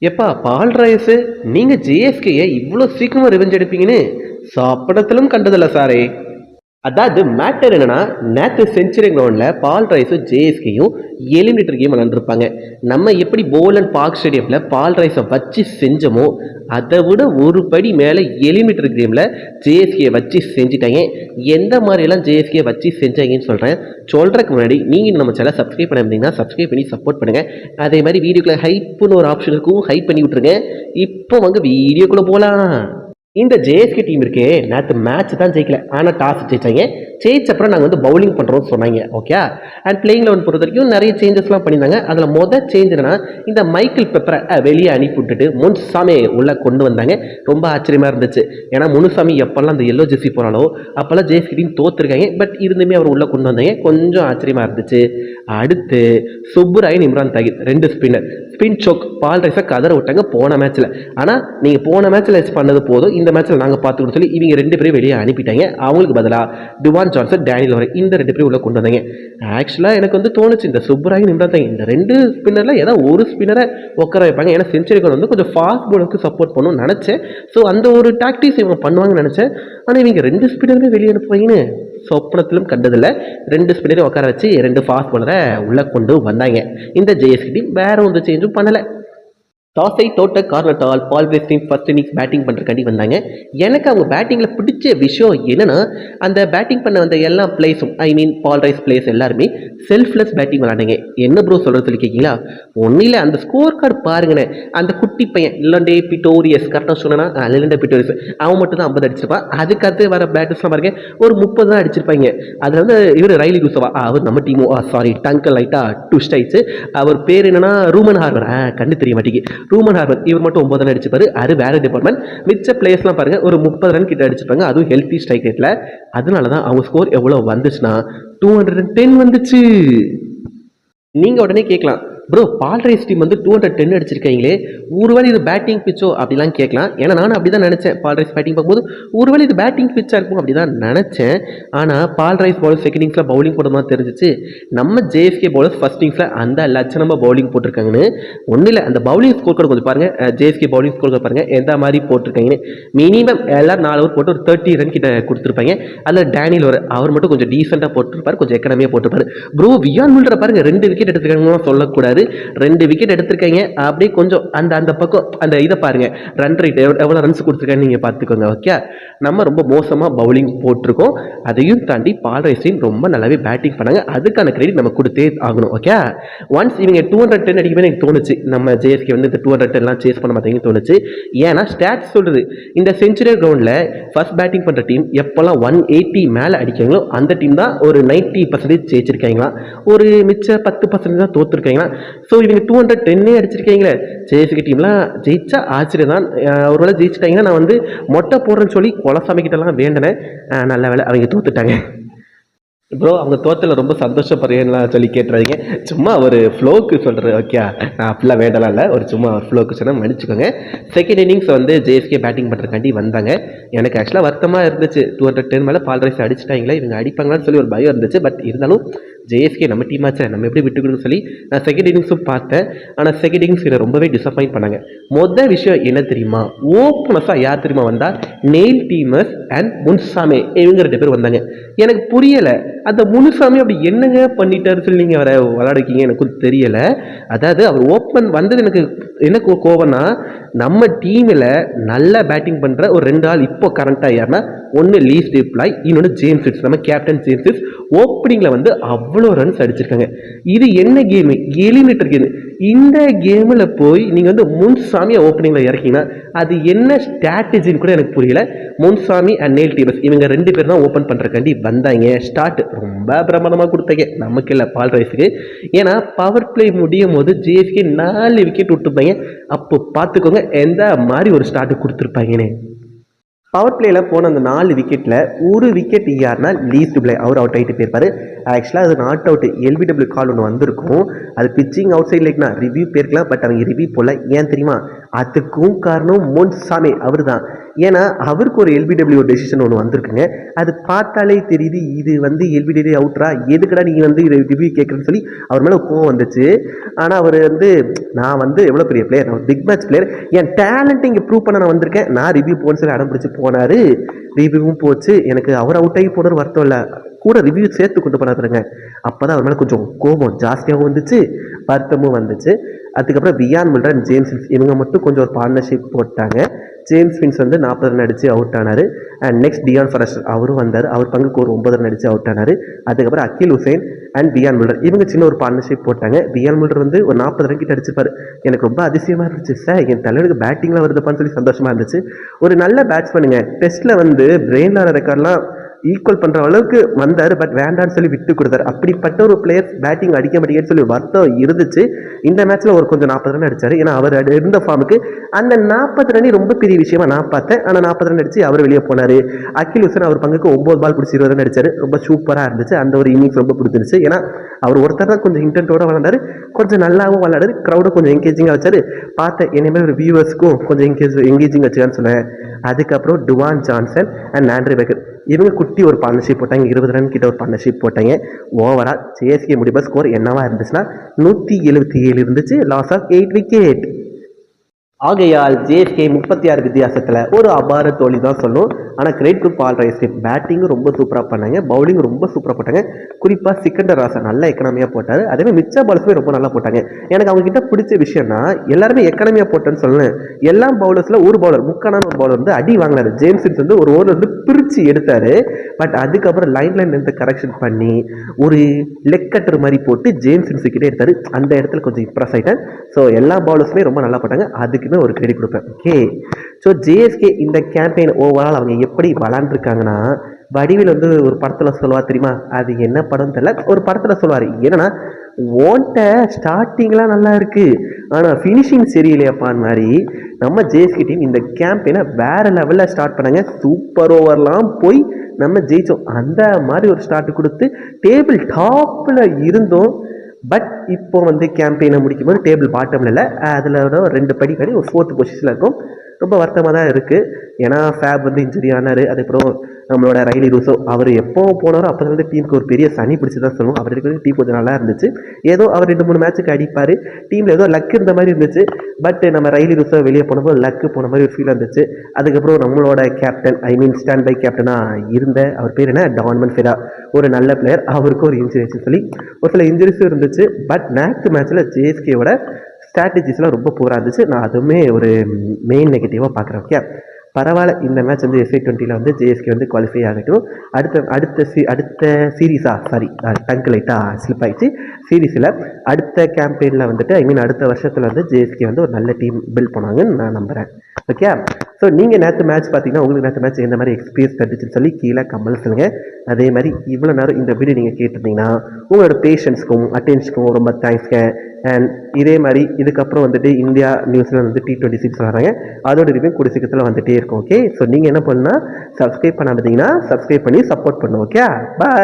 எப்பா பால் ரைஸு நீங்கள் ஜேஎஸ்கேயை இவ்வளோ சீக்கிரமாக ரிவெஞ்ச் எடுப்பீங்கன்னு சாப்பிடத்திலும் கண்டதில்ல சாரே. அதாவது மேட்டர் என்னன்னா, நேற்று செஞ்சுரி கிரவுண்டில் பால் ரைஸும் ஜேஎஸ்கேயும் எலிமினேட்டர் கேம் விளாண்டுருப்பாங்க. நம்ம எப்படி போல் அண்ட் பார்க் ஸ்டேடியமில் பால் ரைஸை வச்சு செஞ்சோமோ அதை விட ஒரு படி மேலே எலிமினேட்டர் கேமில் ஜேஎஸ்கே வச்சு செஞ்சுட்டாங்க. எந்த மாதிரியெல்லாம் ஜேஎஸ்கே வச்சு செஞ்சாங்கன்னு சொல்கிறதுக்கு முன்னாடி நீங்கள் நம்ம சேனல் சப்ஸ்கிரைப் பண்ண இருந்தீங்கன்னா சப்ஸ்கிரைப் பண்ணி சப்போர்ட் பண்ணுங்கள். அதே மாதிரி வீடியோக்குள்ளே ஹைப்புன்னு ஒரு ஆப்ஷன் இருக்கும், ஹைப் பண்ணி விட்ருங்க. இப்போ வீடியோக்குள்ளே போகலாம். இந்த ஜேஎஸ்கே டீம் இருக்கே, நேற்று மேட்ச் தான் ஜெயிக்கல, ஆனால் டாஸ் ஜெயிச்சாங்க. ஜெயிச்சப்பறம் நாங்கள் பவுலிங் பண்ணுறோம்னு சொன்னாங்க. ஓகே, அண்ட் பிளேயிங் லெவன் பொறுத்த வரைக்கும் நிறைய சேஞ்சஸ்லாம் பண்ணியிருந்தாங்க. அதில் மொதல் சேஞ்ச் என்னன்னா, இந்த மைக்கேல் பெப்பரை வெளியே அனுப்பி விட்டுட்டு முனுசாமி உள்ளே கொண்டு வந்தாங்க. ரொம்ப ஆச்சரியமாக இருந்துச்சு. ஏன்னா முனுசாமி எப்போல்லாம் அந்த எல்லோ ஜெர்சி போகிறாலோ அப்போல்லாம் ஜேஎஸ்கே டீம் தோற்றுருக்காங்க. பட் இருந்துமே அவர் உள்ளே கொண்டு வந்தாங்க, கொஞ்சம் ஆச்சரியமாக இருந்துச்சு. அடுத்து Subburayan, Imran Tahir, 2 spinner spin choke ball ரைஸை கதற விட்டாங்க போன மேட்ச்சில். ஆனால் நீங்கள் போன மேட்ச்சில் பண்ணது போதும், இந்த மேட்ச்சில் நாங்கள் பார்த்துக்கிட்டு சொல்லி இவங்க 2 பேரும் வெளியே அனுப்பிட்டாங்க. அவங்களுக்கு பதிலாக டுவான் ஜான்சன், டேனியல் வரை இந்த 2 பேரும் உள்ளே கொண்டு வந்தாங்க. ஆக்சுவலாக எனக்கு தோணுச்சு, இந்த சுப்புராயன், இம்ரான் தாகிர் இந்த 2 ஸ்பின்னரில் ஏதாவது ஒரு ஸ்பின்னரை உட்கார வைப்பாங்க. ஏன்னா செஞ்சுரி கொஞ்சம் ஃபாஸ்ட் பாலுக்கு சப்போர்ட் பண்ணணும்னு நினச்சேன். ஸோ அந்த ஒரு டாக்டிக்ஸ் இவங்க பண்ணுவாங்கன்னு நினச்சேன். ஆனால் இவங்க 2 ஸ்பின்னருமே வெளியே அனுப்புவாங்கன்னு சொப்பனத்திலும் கண்டதில்லை. 2 ஸ்பின்னரையும் உட்கார வச்சு 2 ஃபாஸ்ட் பாலரை உள்ளே கொண்டு வந்தாங்க. இந்த ஜேஎஸ்கே டீம் வேற ஒன்று சேஞ்சும் பண்ணலை. டாஸை தோட்ட காரணத்தால் பால் பிளேஸ் டீம் ஃபர்ஸ்ட் இன்னிங்ஸ் பேட்டிங் பண்ணுறக்காண்டி வந்தாங்க. எனக்கு அவங்க பேட்டிங்கில் பிடிச்ச விஷயம் என்னென்னா, அந்த பேட்டிங் பண்ண வந்த எல்லா பிளேஸும், ஐ மீன் பால் ரைஸ் பிளேஸ் எல்லாருமே செல்ஃப்லெஸ் பேட்டிங் விளாண்டுங்க. என்ன ப்ரோ சொல்கிறது சொல்லி கேட்கிங்களா? ஒன்றும் இல்லை, அந்த ஸ்கோர் கார்டு பாருங்கண்ணே. அந்த குட்டி பையன் லிலண்டே பிட்டோரியஸ், கரெக்டாக சொன்னா லிலண்டே பிட்டோரியஸ், அவன் மட்டும் தான் 50 அடிச்சிருப்பான். அதுக்கடுத்து வர பேட்டர்ஸ்லாம் பாருங்க ஒரு 30 தான் அடிச்சிருப்பாங்க. அதில் இவர் ரைலி ரூசவா, அவர் நம்ம டீமோ சாரி டங்கல் லைட்டாக ட்விஸ்ட் ஆயிடுச்சு. அவர் பேர் என்னன்னா ரூமன் ஹார்பர், கண்டு தெரிய மாட்டேங்கி ரூமன் ஹார்பர். இவர் மட்டும் 9 ரன் அடிச்சுப்பாரு. அது வேற டிபார்ட்மெண்ட். மிச்ச பிளேயர்ஸ்லாம் பாருங்க ஒரு 30 ரன் கிட்ட அடிச்சுப்பாங்க, அதுவும் ஹெல்த்தி ஸ்ட்ரைக் ரேட்ல. அதனால தான் அவங்க ஸ்கோர் எவ்வளோ வந்துச்சுன்னா 210 வந்துச்சு. நீங்க உடனே கேட்கலாம், ப்ரோ பால் ரைஸ் டீம் 210 அடிச்சிருக்கீங்களே, ஒருவேளை இது பேட்டிங் பிச்சோ அப்படிலாம் கேட்கலாம். ஏன்னா நானும் அப்படி தான் நினச்சேன். பால் ரைஸ் பேட்டிங் பார்க்கும்போது ஒருவேளை இது பேட்டிங் பிச்சாக இருக்கும் அப்படி தான் நினச்சேன். ஆனால் பால் ரைஸ் பவுலர் செகண்ட் இன்னிங்ஸில் பவுலிங் போடுற மாதிரி தெரிஞ்சிச்சு. நம்ம ஜேஎஸ்கே பவுலர்ஸ் ஃபர்ஸ்ட் இன்னிங்ஸில் அந்த லட்சணமாக பவுலிங் போட்டிருக்காங்கன்னு. ஒன்றும் இல்லை, அந்த பவுலிங் ஸ்கோர் கார்டு கொஞ்சம் பாருங்கள். ஜேஎஸ்கே பவுலிங் ஸ்கோர் கார்டு பாருங்கள் எந்த மாதிரி போட்டிருக்காங்கன்னு. மினிமம் எல்லாரும் 4 ஓவர் போட்டு ஒரு 30 ரன் கிட்ட கொடுத்துருப்பாங்க. அதில் டேனியல் அவர் மட்டும் கொஞ்சம் டீசெண்டாக போட்டிருப்பாரு, கொஞ்சம் எக்கனமியாக போட்டிருப்பாரு. ப்ரோ வியான் மில்டரை பாருங்கள் 2 விக்கெட் எடுத்துருக்காங்கன்னு சொல்லக்கூடாது, 2 விக்கெட் எடுத்திருக்காங்க. அப்படியே கொஞ்சம் அந்த பக்கம் அந்த இதை பாருங்க, ரன் ரேட் எவ்வளோ ரன்ஸ் கொடுத்துருக்கான்னு நீங்கள் பார்த்துக்கோங்க. ஓகே, நம்ம ரொம்ப மோசமாக பவுலிங் போட்டிருக்கோம். அதையும் தாண்டி பால் ரைஸ் டீம் ரொம்ப நல்லாவே பேட்டிங் பண்ணாங்க. அதுக்கான கிரெடிட் நம்ம கொடுத்தே ஆகணும். ஓகே, ஒன்ஸ் இவங்க 210 அடிக்கவே எனக்கு தோணுச்சு, நம்ம ஜேஎஸ்கே இந்த 210 சேஸ் பண்ண மாட்டேங்குன்னு தோணுச்சு. ஏன்னா ஸ்டாட்ஸ் சொல்றது, இந்த செஞ்சுரி கிரவுண்டில் ஃபர்ஸ்ட் பேட்டிங் பண்ணுற டீம் எப்போல்லாம் 180 மேலே அடிக்காங்களோ அந்த டீம் தான் ஒரு 90% ஜெயிச்சிருக்காங்களா, ஒரு மிச்ச 10% தான் தோற்றுருக்காங்களா. ஸோ இவங்க 210 அடிச்சிருக்கீங்களே, ஜேஎஸ்கே டீம்லாம் ஜெயிச்சா ஆச்சரியம் தான். ஒருவேளை ஜெயிச்சிட்டாங்கன்னா நான் மொட்டை போடுறேன்னு சொல்லி கொலசாமிக்கிட்டலாம் வேண்டினேன். நல்ல வேலை அவங்க தோத்துட்டாங்க. ப்ரோ அவங்க தோத்தில் ரொம்ப சந்தோஷப்படுறேன்லாம் சொல்லி கேட்டுறாதீங்க, சும்மா ஒரு ஃப்ளோக்கு சொல்கிறேன். ஓகே, நான் அப்படிலாம் வேண்டலாம் இல்லை, ஒரு சும்மா ஃப்ளோக்கு சொன்னால் மன்னிச்சுக்கோங்க. செகண்ட் இன்னிங்ஸ் ஜேஎஸ்கே பேட்டிங் பண்ணுறதுக்காண்டி வந்தாங்க. எனக்கு ஆக்சுவலாக வருத்தமாக இருந்துச்சு, 210 மேலே பால் ரைஸ் அடிச்சிட்டாங்களே, இவங்க அடிப்பாங்களான்னு சொல்லி ஒரு பயம் இருந்துச்சு. பட் இருந்தாலும் ஜேஎஸ்கே நம்ம டீம் ஆச்சு, நம்ம எப்படி விட்டு கொடுன்னு சொல்லி நான் செகண்ட் இன்னிங்ஸும் பார்த்தேன். ஆனால் செகண்ட் இன்னிங்ஸ் என்னை ரொம்பவே டிசப்பாயிண்ட் பண்ணாங்க. மொதல் விஷயம் என்ன தெரியுமா, ஓப்பனஸாக யார் தெரியுமா வந்தா, நெயில் டீமர்ஸ் அண்ட் முனுசாமி, இவங்க 2 பேர் வந்தாங்க. எனக்கு புரியலை, அந்த முனுசாமி அப்படி என்னங்க பண்ணிட்டாரு சொல்லி நீங்கள் அவரை விளையாடுக்கீங்க, எனக்கும் தெரியலை. அதாவது அவர் ஓப்பன் வந்தது எனக்கு என்ன கோவம்னா, நம்ம டீமில் நல்லா பேட்டிங் பண்ணுற ஒரு 2 ஆள் இப்போ கரண்ட்டாக யாருன்னா, ஒன்று லீஸ் டிப்ளாய், இன்னொன்று ஜேம்ஸ் விட்ஸ், நம்ம கேப்டன் ஜேம்ஸ் விட்ஸ் ஓப்பனிங்கில் அவ்வளோ ரன்ஸ் அடிச்சிருக்காங்க. இது என்ன கேமு, எலிமினேட்டர் கேமு. இந்த கேமில் போய் நீங்கள் முன்சாமியை ஓப்பனிங்கில் இறக்கிங்கன்னா அது என்ன ஸ்ட்ராட்டஜின்னு கூட எனக்கு புரியல. முன்சாமி அண்ட் நெயில் டீமர்ஸ் இவங்க 2 பேர் தான் ஓப்பன் பண்ணுறக்காண்டி வந்தாங்க. ஸ்டார்ட் ரொம்ப பிரமாதமாக கொடுத்தாங்க, நமக்கு இல்லை பால் ரைஸுக்கு. ஏன்னா பவர் பிளே முடியும் போது ஜேஎஸ்கே 4 விக்கெட் விட்டுருப்பாங்க. அப்போ பார்த்துக்கோங்க எந்த மாதிரி ஒரு ஸ்டார்ட் கொடுத்துருப்பாங்கன்னு. பவர் பிளேயில் போன அந்த 4 விக்கெட்டில் ஒரு விக்கெட் யாருன்னா லீஸ் டிப்ளை, அவர் அவுட் ஆகிட்டு போயிருப்பாரு. ஆக்சுவலாக அது நாட் அவுட், எல்பிடபிள்யூ கால் ஒன்று வந்திருக்கும். அது பிச்சிங் அவுட் சைட் லைக்னா ரிவ்யூ போயிருக்கலாம். பட் அவங்க ரிவ்யூ போல. ஏன் தெரியுமா, அதுக்கும் காரணம் முனுசாமி அவர் தான். ஏன்னா அவருக்கு ஒரு எல்பிடபிள்யூ டெசிஷன் ஒன்று வந்திருக்குங்க. அது பார்த்தாலே தெரியுது இது வந்து எல்பிடபிள்யூ அவுட்ரா, எதுக்குடா நீங்கள் வந்து ரிவ்யூ கேட்குறேன்னு சொல்லி அவர் மேலே கோவம் வந்துச்சு. ஆனால் அவர் வந்து நான் வந்து எவ்வளோ பெரிய பிளேயர், நான் பிக் மேட்ச் பிளேயர், என் டேலண்ட்டை இங்கே ப்ரூவ் பண்ண நான் வந்திருக்கேன், நான் ரிவ்யூ போன்னு சொல்லி அடம் பிடிச்சி போனார். ரிவ்யூவும் போச்சு. எனக்கு அவர் அவுட் ஆகி போனது வருத்தம் இல்லை, கூட ரிவ்யூ சேர்த்து கொண்டு போனாதுருங்க. அப்போ தான் அவர் மேலே கொஞ்சம் கோபம் ஜாஸ்தியாகவும் வந்துச்சு, வருத்தமும் வந்துச்சு. அதுக்கப்புறம் வியான் மில்டர் அண்ட் ஜேம்ஸ் வின்ஸ் இவங்க மட்டும் கொஞ்சம் ஒரு பார்ட்னர்ஷிப் போட்டாங்க. ஜேம்ஸ் வின்ஸ் வந்து 40 ரன் அடித்து அவுட் ஆனார். அண்ட் நெக்ஸ்ட் டியான் ஃபாரஸ்டர் அவரும் வந்தார், அவர் பங்குக்கு ஒரு 9 ரன் அடித்து அவுட் ஆனார். அதுக்கப்புறம் அகில் ஹுசைன் அண்ட் வியான் மில்டர் இவங்க சின்ன ஒரு பார்ட்னர்ஷிப் போட்டாங்க. வியான் மில்டர் வந்து ஒரு 40 ரன் கிட்ட அடிச்சிருப்பார். எனக்கு ரொம்ப அதிசயமாக இருந்துச்சு, சார் என் தலைவருக்கு பேட்டிங்லாம் வருதுப்பான்னு சொல்லி சந்தோஷமாக இருந்துச்சு. ஒரு நல்ல பேட்ஸ்மேனுங்க, டெஸ்ட்டில் வந்து பிரெயின்லான ரெக்கார்ட்லாம் ஈக்குவல் பண்ணுற அளவுக்கு வந்தார், பட் வேண்டான்னு சொல்லி விட்டு கொடுத்தாரு. அப்படிப்பட்ட ஒரு பிளேயர் பேட்டிங் அடிக்க மாட்டேங்குன்னு சொல்லி வருத்தம் இருந்துச்சு. இந்த மேட்ச்சில் ஒரு கொஞ்சம் 40 ரன் அடித்தார். ஏன்னா அவர் இருந்த ஃபார்முக்கு அந்த 40 ரன் ரொம்ப பெரிய விஷயமா நான் பார்த்தேன். ஆனால் 40 ரன் அடித்து அவர் வெளியே போனார். அகில் ஹுசைன் அவர் பங்குக்கு 9 பால் பிடிச்சி 20 ரன் அடித்தார். ரொம்ப சூப்பராக இருந்துச்சு. அந்த ஒரு இன்னிங்ஸ் ரொம்ப பிடிச்சிருச்சு. ஏன்னா அவர் ஒருத்தர் தான் கொஞ்சம் இன்டென்ட்டோட விளாண்டாரு, கொஞ்சம் நல்லாவும் விளாடாரு, க்ரௌடும் கொஞ்சம் என்கேஜிங்காக வச்சார். பார்த்தேன் இனிமேல் ஒரு வியூவர்ஸ்க்கும் கொஞ்சம் என்கேஜிங் வச்சுக்கான்னு சொன்னேன். அதுக்கப்புறம் Dwayne Johnson and Andre Baker இவங்க குட்டி ஒரு பார்ட்னர்ஷிப் போட்டாங்க, 20 ரன் கிட்ட ஒரு பார்ட்னர்ஷிப் போட்டாங்க. ஓவரால் சிஎஸ்கே முடிவு ஸ்கோர் என்னவா இருந்துச்சுன்னா 177 இருந்துச்சு, லாஸ் ஆஃப் 8 விக்கெட். ஆகையால் ஜேஎஸ்கே 36 வித்தியாசத்தில் ஒரு அபார தோல்வி தான் சொல்லும். ஆனால் கிரேட் டு பால் ரைஸ், பேட்டிங்கும் ரொம்ப சூப்பராக பண்ணாங்க, பவுலிங் ரொம்ப சூப்பராக போட்டாங்க. குறிப்பாக சிக்கண்டர் ராசா நல்ல எக்கனாமியாக போட்டார். அதேமாதிரி மிச்ச பால்ஸுமே ரொம்ப நல்லா போட்டாங்க. எனக்கு அவங்க கிட்ட பிடிச்ச விஷயம்னா எல்லாருமே எக்கனாமியாக போட்டேன்னு சொல்லணும். எல்லா பவுலர்ஸில் ஒரு பவுலர் முக்கானான ஒரு பவுலர் வந்து அடி வாங்கினார். ஜேம்ஸ் வின்ஸ் வந்து ஒரு ஓவர் வந்து பிரித்து எடுத்தார். பட் அதுக்கப்புறம் லைன் இருந்து கரெக்ஷன் பண்ணி ஒரு லெக் கட்டர் மாதிரி போட்டு ஜேம்ஸ் வின்ஸ் கிட்டே எடுத்தார். அந்த இடத்துல கொஞ்சம் இம்ப்ரெஸ் ஆகிட்டேன். ஸோ எல்லா பவுலர்ஸுமே ரொம்ப நல்லா போட்டாங்க, அதுக்கு ஒரு கிரெடிட் கொடுப்பேன். ஓகே, ஸோ ஜேஎஸ்கே இந்த கேம்பெயின் ஓவரால் அவங்க எப்படி விளாண்டுருக்காங்கன்னா, வடிவில் வந்து ஒரு படத்தில் சொல்லுவார் தெரியுமா, அது என்ன படம் தெரியல, ஒரு படத்தில் சொல்லுவார் என்னன்னா, ஓன்ட்ட ஸ்டார்டிங்லாம் நல்லா இருக்கு ஆனால் ஃபினிஷிங் சரியில்லையாப்பான் மாதிரி நம்ம ஜேஎஸ்கே டீம் இந்த கேம்பெயினை வேற லெவலில் ஸ்டார்ட் பண்ணாங்க. சூப்பர் ஓவர்லாம் போய் நம்ம ஜெயித்தோம். அந்த மாதிரி ஒரு ஸ்டார்ட் கொடுத்து டேபிள் டாப்பில் இருந்தோம். பட் இப்போ வந்து கேம்பெயினை முடிக்கும் போது டேபிள் பாட்டமில் இல்லை, அதில் 2 படி ஒரு 4th பொசிஷனில் இருக்கும். ரொம்ப வருத்தமாக தான் இருக்குது. ஏன்னா ஃபேப் வந்து இன்ஜுரி ஆனார். அதுக்கப்புறம் நம்மளோட ரைலி ரூசோ அவர் எப்போ போனாரோ அப்போ வந்து டீமுக்கு ஒரு பெரிய சனி பிடிச்சி தான் சொல்லுவோம். அவர் இருக்கிற டீம் கொஞ்சம் நல்லா இருந்துச்சு. ஏதோ அவர் 2-3 மேட்சுக்கு அடிப்பார், டீமில் ஏதோ லக் இருந்த மாதிரி இருந்துச்சு. பட் நம்ம ரைலி ரூசோ வெளியே போனப்போ லக்கு போன மாதிரி ஒரு ஃபீல் இருந்துச்சு. அதுக்கப்புறம் நம்மளோட கேப்டன், ஸ்டாண்ட் பை கேப்டனாக இருந்த அவர் பேர் என்ன, டான்மன் ஃபெரா, ஒரு நல்ல பிளேயர், அவருக்கும் ஒரு இன்ஜுரிஸ் சொல்லி ஒரு சில இன்ஜுரிஸும் இருந்துச்சு. பட் நேக்ஸ்ட் மேட்ச்சில் ஜேஎஸ்கேவோட ஸ்ட்ராட்டஜிஸ்லாம் ரொம்ப பூரா இருந்துச்சு. நான் அதுவுமே ஒரு மெயின் நெகட்டிவாக பார்க்குறேன். ஓகே, பரவாயில்ல, இந்த மேட்ச் வந்து FA20 வந்து ஜேஎஸ்கே வந்து குவாலிஃபை ஆகட்டும். அடுத்த சீரீஸா டங்க் லைட்டாக ஸ்லிப் ஆகிடுச்சு. சீரீஸில் அடுத்த கேம்பெயினில் வந்துட்டு அடுத்த வருஷத்தில் வந்து ஜேஎஸ்கே வந்து ஒரு நல்ல டீம் பில்ட் பண்ணாங்கன்னு நான் நம்புகிறேன். ஓகே, ஸோ நீங்கள் நேற்று மேட்ச் பார்த்தீங்கன்னா உங்களுக்கு நேற்று மேட்ச் எந்த மாதிரி எக்ஸ்பீரியன்ஸ் தட்டுச்சுன்னு சொல்லி கீழே கமெண்ட் சொல்லுங்கள். அதே மாதிரி இவ்வளோ நேரம் இந்த வீடியோ நீங்கள் கேட்டிருந்தீங்கன்னா உங்களோட பேஷன்ஸ்க்கும் அட்டென்ஷனுக்கும் ரொம்ப தேங்க்ஸ்ங்க. அண்ட் இதே மாதிரி இதுக்கப்புறம் வந்துட்டு இந்தியா நியூசிலாந்து வந்து T20 சீரிஸ் வராங்க, அதோட ரிவ்யூ கூடிய சீக்கிரத்தில் வந்துட்டே இருக்கும். ஓகே, ஸோ நீங்கள் என்ன பண்ணால் சப்ஸ்கிரைப் பண்ணாமல் இருந்தீங்கன்னா சப்ஸ்கிரைப் பண்ணி சப்போர்ட் பண்ணும். ஓகே, பாய்.